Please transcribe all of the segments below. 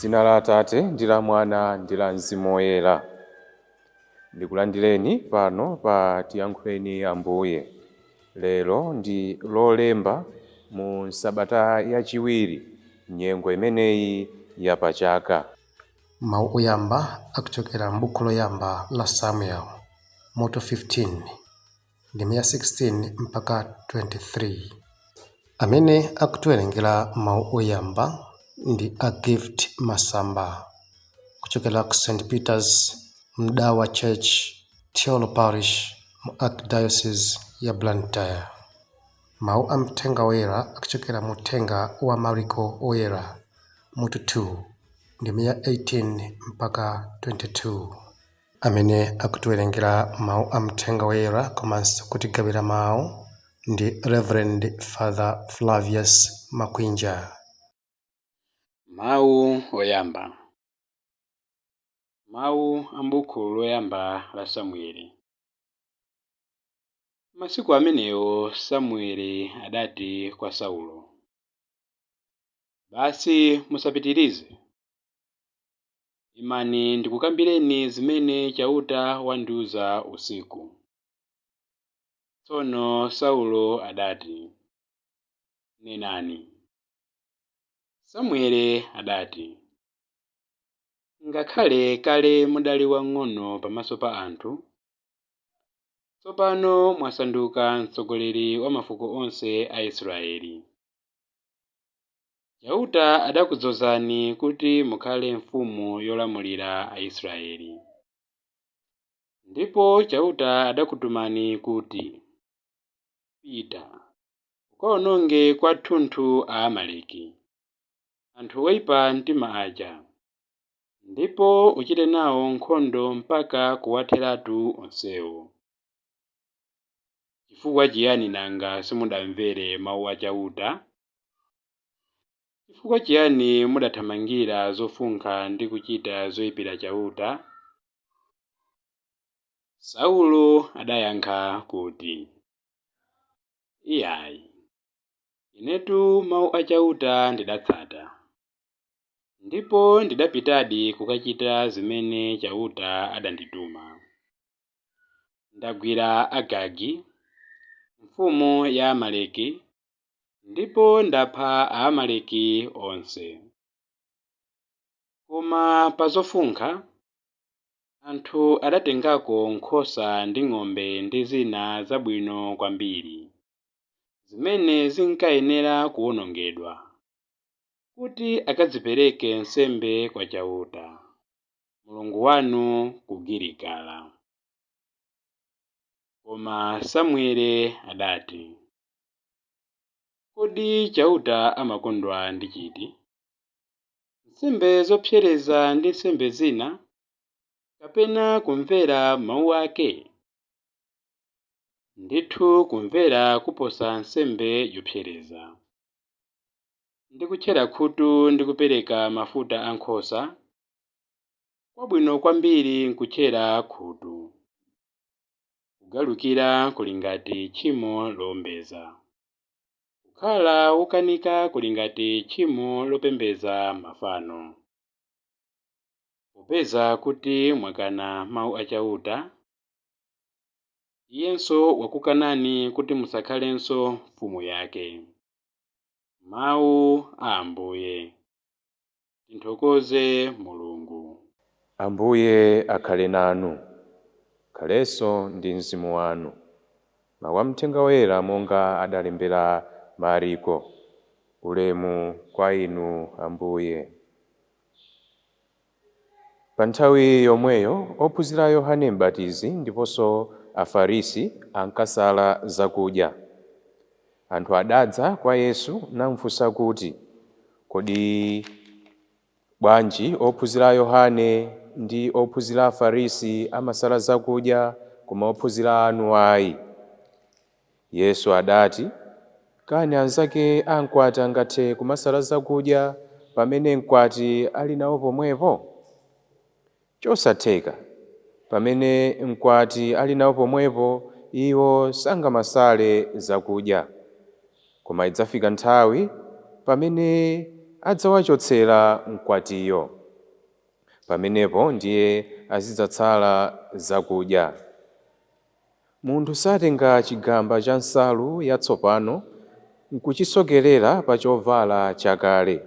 M'dzina la Atate ndi la Mwana ndi la Mzimu Woyera. Ndikulandireni pano pa Tiyankhuleni Ambuye. Lero ndi lolemba mu Sabata yachiwiri nyengo imeneyi ya pachaka. Mawu oyamba akuchokera m'buku loyamba la Samuel mutu 15 ndime ya 16 mpaka 23. Amene akutiwerengera mawu oyamba ndi a Gift Masamba kuchokera ku St. Peter's Mdawa Church Theolo Parish mu Archdiocese ya Blantyre. Mawu a mthenga woyera akuchokera mu uthenga wa Mariko Oyera mutu 2 ndime ya 18 mpaka 22. Amene akutiwerengera mawu a mthenga woyera komanso kutigawira mawu ndi Reverend Father Flavius Makwinja. Mawu oyamba. Mawu a m'buku loyamba la Samueli. Masiku amenewo Samueli adati kwa Saulo, "Basi musapitirize. Imani ndikukambireni zimene chauta wandiuza usiku." Tsono Saulo adati, "Nenani." Samueli adati, "Ngakhale kale mudali wang'ono pamaso pa anthu, tsopano mwasanduka mtsogoleri wa mafuko onse a Israeli. Chauta adakudzozani kuti mukhale mfumu yolamulira Aisraeli. Ndipo chauta adakutumani kuti, pita, ukawononge kwathunthu Aamaleki, anthu oyipa mtima aja, ndipo uchite nawo nkhondo mpaka kuwatheratu onsewo. Chifukwa chiyani nanga simudamvere mawu a chauta? Chifukwa chiyani mudathamangira zofunkha ndi kuchita zoyipira chauta?" Saulo adayankha kuti, "Iyayi, inetu mawu a chauta ndidatsata. Ndipo ndidapitadi kukachita zimene chauta adandituma. Ndagwira Agagi, mfumu ya Amaleki, ndipo ndapha Aamaleki onse. Koma pa zofunkha, anthu adatengako nkhosa ndi ng'ombe ndi zina zabwino kwambiri, zimene zinkayenera kuwonongedwa, kuti akadzipereke nsembe kwa chauta, Mulungu wanu ku Giligala." Koma Samueli adati, "Kodi chauta amakondwa ndi chiti? Nsembe zopsereza ndi nsembe zina, kapena kumvera mawu ake? Ndithu kumvera kuposa nsembe yopsereza. Ndi kutchera khutu ndi kupereka mafuta a nkhosa, kwabwino kwambiri nkutchera khutu. Kugalukira kuli ngati tchimo lowombeza, kukhala wokanika kuli ngati tchimo lopembedza mafano. Popeza kuti mwakana mawu a chauta, iyenso wakukanani kuti musakhalenso mfumu yake." Mawu a Ambuye. Tithokoze Mulungu. Ambuye akhale nanu, akhalenso ndi mzimu wanu. Mawu a mthenga woyera monga adalembera Mariko. Ulemu kwa inu Ambuye. Pa nthawi yomweyo ophunzira a Yohane M'batizi ndiponso Afarisi ankasala zakudya. Anthu adadza kwa Yesu namufunsa kuti, "Kodi bwanji ophunzira a Yohane ndi ophunzira a Afarisi amasala zakudya, koma ophunzira anu ayi?" Yesu adati, "Kani anzake a mkwati angathe kumasala zakudya pamene mkwati ali nawo pomwepo? Chosatheka. Pamene mkwati ali nawo pomwepo, iwo sangamasale zakudya. Koma idzafika nthawi pamene adzawachotsera mkwatiyo. pamenepo ndiye azidzatsala zakudya. Munthu satenga chigamba cha nsalu yatsopano nkuchisokerera pa chovala chakale,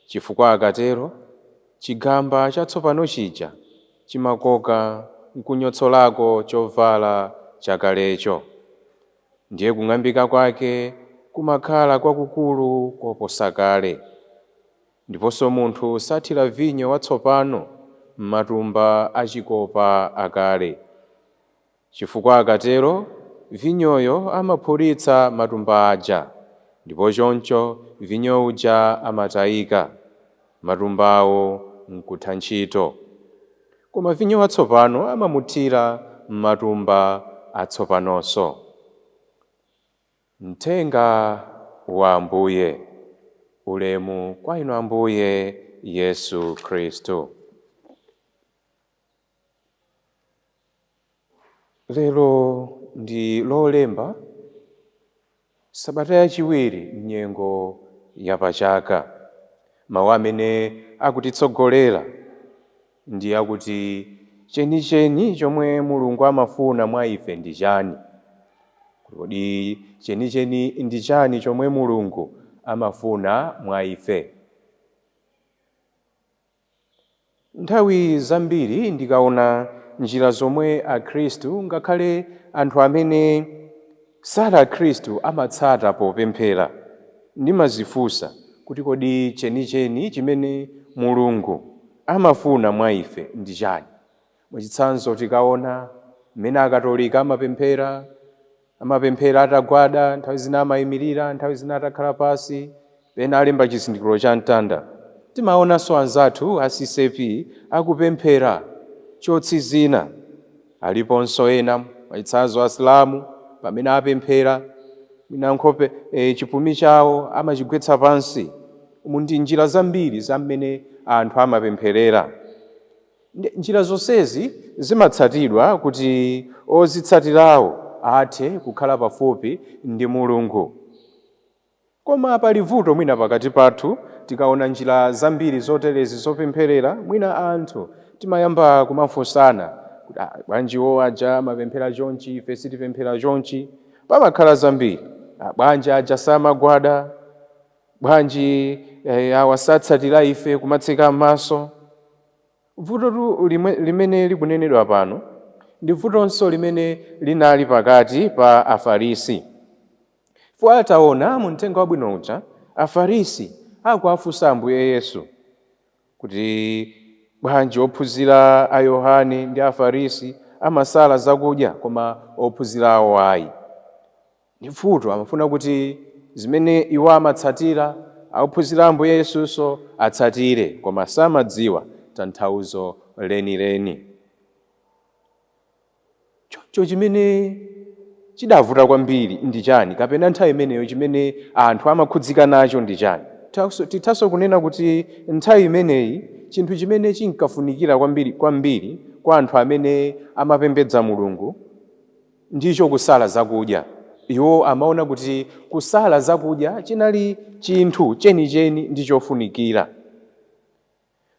chifukwa akatero chigamba chatsopano chija chimakoka nkunyotsolako chovala chakalecho, ndiye kung'ambika kwake kumakhala kwakukulu koposa kale. Ndiponso munthu sathira vinyo watsopano m'matumba achikopa akale, chifukwa akatero vinyoyo amaphulitsa matumba aja, ndipo choncho vinyo uja amatayika, matumbawo nkutha ntchito. Koma vinyo watsopano amamuthira m'matumba atsopanonso. Mthenga wa Ambuye. Ulemu kwa inu Ambuye Yesu Khristu. Lero ndi lolemba, sabata yachiwiri m'nyengo ya pachaka. Mawu amene akutitsogolera ndi akuti chenicheni chomwe Mulungu amafuna mwa ife ndi chani? Kodi chenicheni ndi chani chomwe Mulungu amafuna mwa ife? Nthawi zambiri ndikaona njira zomwe akhristu ngakhale anthu amene sali akhristu amatsata popemphera, ndimazifunsa kuti kodi chenicheni chimene Mulungu amafuna mwa ife ndi chani? Mwachitsanzo tikaona mmene akatolika amapemphera atagwada, nthawi zina amayimirira, nthawi zina atakhala pasi, pena alemba chizindikiro cha mtanda. Timaonanso anzathu asisepi akupemphera chotsizina. Aliponso ena mwachitsanzo Asilamu pamene apemphera mwina nkhope chipumi chawo amachigwetsa pansi. Umu ndi njira zambiri za mmene anthu amapempherera. Njira zonsezi zimatsatidwa kuti ozitsatirawo athe kukhala pafupi ndi Mulungu. Koma pali vuto mwina pakati pathu, tikaona njira zambiri zoterezi zopempherera, mwina anthu timayamba kumafunsana kuti bwanji wo aja amapemphera chonchi, ife sitipemphera chonchi. Pamakhala zambiri, bwanji aja samagwada, bwanji awasatsatira ife kumatseka m'maso. Vuto limene likunenedwa pano ndi vutonso limene linali pakati pa Afarisi. Fo ataona mu mthenga wabwino uja, Afarisi akuafunsa Ambuye Yesu kuti bwanji ophunzira a Yohane ndi Afarisi amasala zakudya koma ophunzira awo ayi. Ndi vuto, amafuna kuti zimene iwo amatsatira ophunzira Ambuye Yesunso atsatire, koma samadziwa tanthauzo lenileni. Choncho chimene chidavuta kwambiri ndi chani? Kapena nthawi imeneyo chimene anthu amakhudzika nacho ndi chani? Tithaso kunena kuti nthawi imeneyi chinthu chimene chinkafunikira kwambiri kwa anthu amene amapembedza Mulungu ndicho kusala zakudya. Iwo amaona kuti kusala zakudya chinali chinthu chenicheni ndi chofunikira.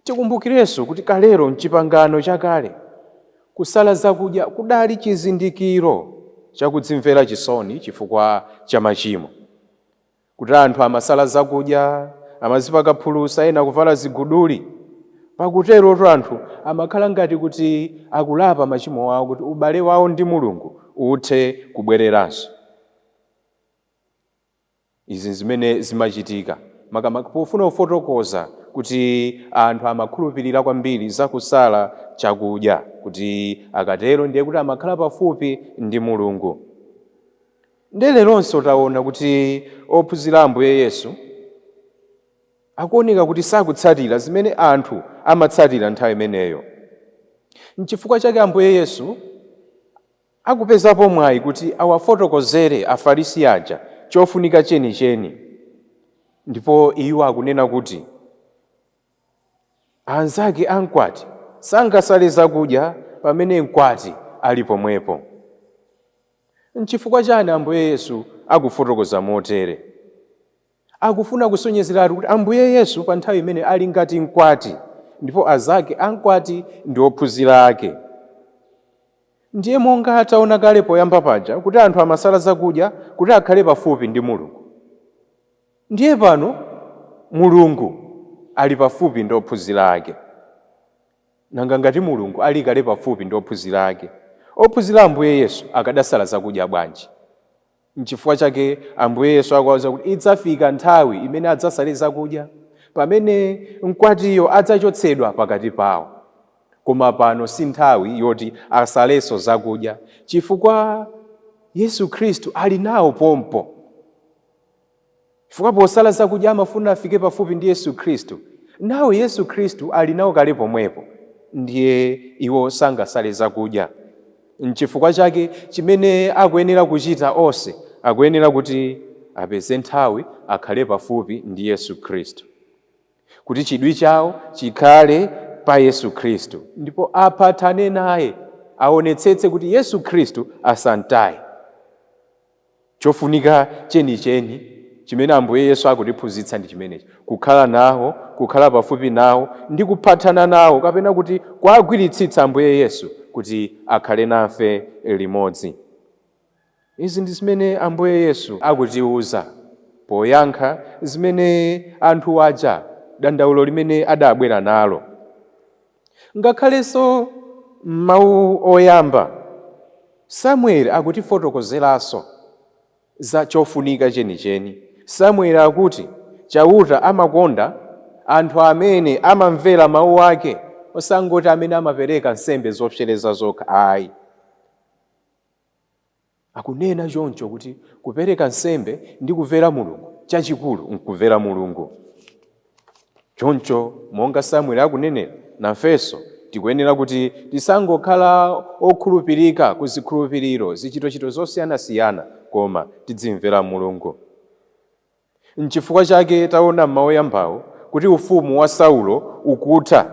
Tikumbukirenso kuti kalero m'chipangano chakale kusala zakudya kudali chizindikiro chakudzimvera chisoni chifukwa cha machimo. Kuti anthu amasala zakudya, amazipaka phulusa, ena kuvala ziguduli. Pakuterotu anthu amakhala ngati kuti akulapa machimo awo, kuti ubale wawo ndi Mulungu uthe kubwereranso. Izi zimene zimachitika makamaka pofuna kufotokoza kuti anthu amakhulupirira kwambiri za kusala chakudya, kuti akatero ndiye kuti amakhala pafupi ndi Mulungu. Leronso taona kuti ophunzira Ambuye Yesu akuoneka kuti sakutsatira zimene anthu amatsatira nthawi imeneyo. N'chifukwa chake Ambuye Yesu akupezapo mwayi kuti awafotokozere Afarisi aja chofunika chenicheni. Ndipo iwo akunena kuti anzake amkwati sangasale zakudya pamene mkwati ali pomwepo. N'chifukwa chani Ambuye Yesu akufotokoza motere? Akufuna kusonyezeratu kuti Ambuye Yesu pa nthawi imene ali ngati mkwati, ndipo azake ankwati ndi ophunzira ake. Ndiye monga taona kale poyamba paja kuti anthu amasala zakudya kuti akhale pafupi ndi Mulungu. Ndiye pano Mulungu ali pafupi ndi ophunzira ake. Nanga ngati Mulungu ali kale pafupi ndi ophunzira ake, ophunzira Ambuye Yesu akadasala zakudya bwanji? N'chifukwa chake Ambuye Yesu akuwauza kuti idzafika nthawi imene adzasale zakudya, pamene mkwatiyo adzachotsedwa pakati pawo. Koma pano si nthawi yoti asalenso zakudya, chifukwa Yesu Khristu ali nawo pompo. Chifukwa posala zakudya amafuna afike pafupi ndi Yesu Khristu, nawo Yesu Khristu ali nawo kale pomwepo, ndiye iwo sangasale zakudya. N'chifukwa chake chimene akuyenera kuchita onse, akuyenera kuti apeze nthawi akhale pafupi ndi Yesu Khristu, kuti chidwi chawo chikhale pa Yesu Khristu, ndipo apatane naye, aonetsetse kuti Yesu Khristu asantaye. Chofunika chenicheni chimene Ambuye Yesu akutiphunzitsa ndi chimenechi: kukhala nawo, kukhala pafupi nawo ndi kupatana nawo, kapena kuti kuagwiritsitsa Ambuye Yesu kuti akhale nafe limodzi. Izi ndi zimene Ambuye Yesu akutiuza poyankha zimene anthu aja dandaulo limene adabwera nalo. Ngakhalenso mawu oyamba Samueli akutifotokozeranso za chofunika chenicheni. Samueli akuti chauta amakonda anthu amene amamvera mawu ake, osangoti amene amapereka nsembe zopsereza zokha. Ayi, akunena choncho kuti kupereka nsembe ndi kumvera Mulungu, chachikulu nkumvera Mulungu. Choncho monga Samueli akunenera, nafenso tikuyenera kuti tisangokhala okhulupirika ku zikhulupiriro, zichitochito zosiyanasiyana, koma tidzimvera Mulungu. N'chifukwa chake taona m'mawu yambawo kuti ufumu wa Saulo ukutha.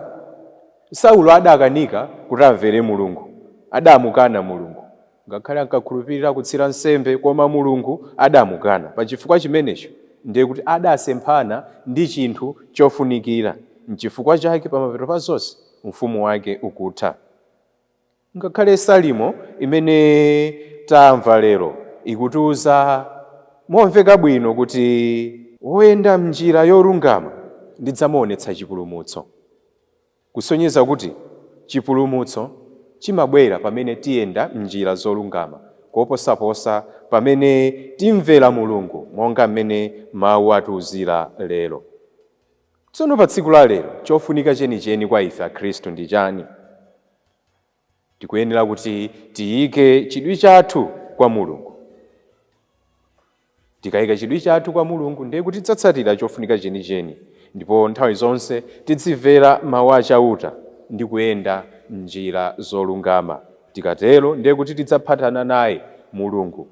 Saulo adakanika kuti amvere Mulungu, adamukana Mulungu. Ngakhale ankakhulupirira kutsira nsembe, koma Mulungu adamukana. Pa chifukwa chimenecho ndiye kuti adasemphana ndi chinthu chofunikira. N'chifukwa chake pamapeto pa zonse ufumu wake ukutha. Ngakhale Salimo imene tamva lero ikutiuza momveka bwino kuti woyenda m'njira yorungama ndidzamuonetsa chipulumutso, kusonyeza kuti chipulumutso chimabwera pamene tiyenda m'njira zolungama, koposaposa pamene timvera Mulungu monga mmene mawu atiuzira lero. Tsono pa tsiku la lero chofunika chenicheni kwa ife akhristu ndi chani? Tikuyenera kuti tiyike chidwi chathu kwa Mulungu. Tikayika chidwi chathu kwa Mulungu ndiye kuti tidzatsatira chofunika chenicheni, ndipo nthawi zonse tidzimvera mawu achauta ndi kuyenda m'njira zolungama. Tikatero ndiye kuti tidzaphatana naye Mulungu,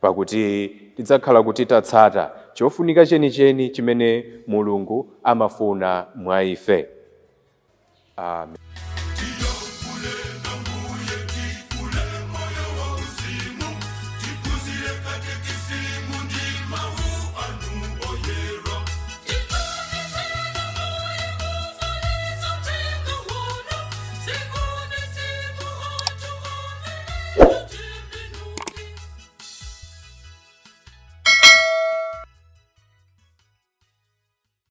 pakuti tidzakhala kuti tatsata chofunika chenicheni chimene Mulungu amafuna mwa ife. Amen.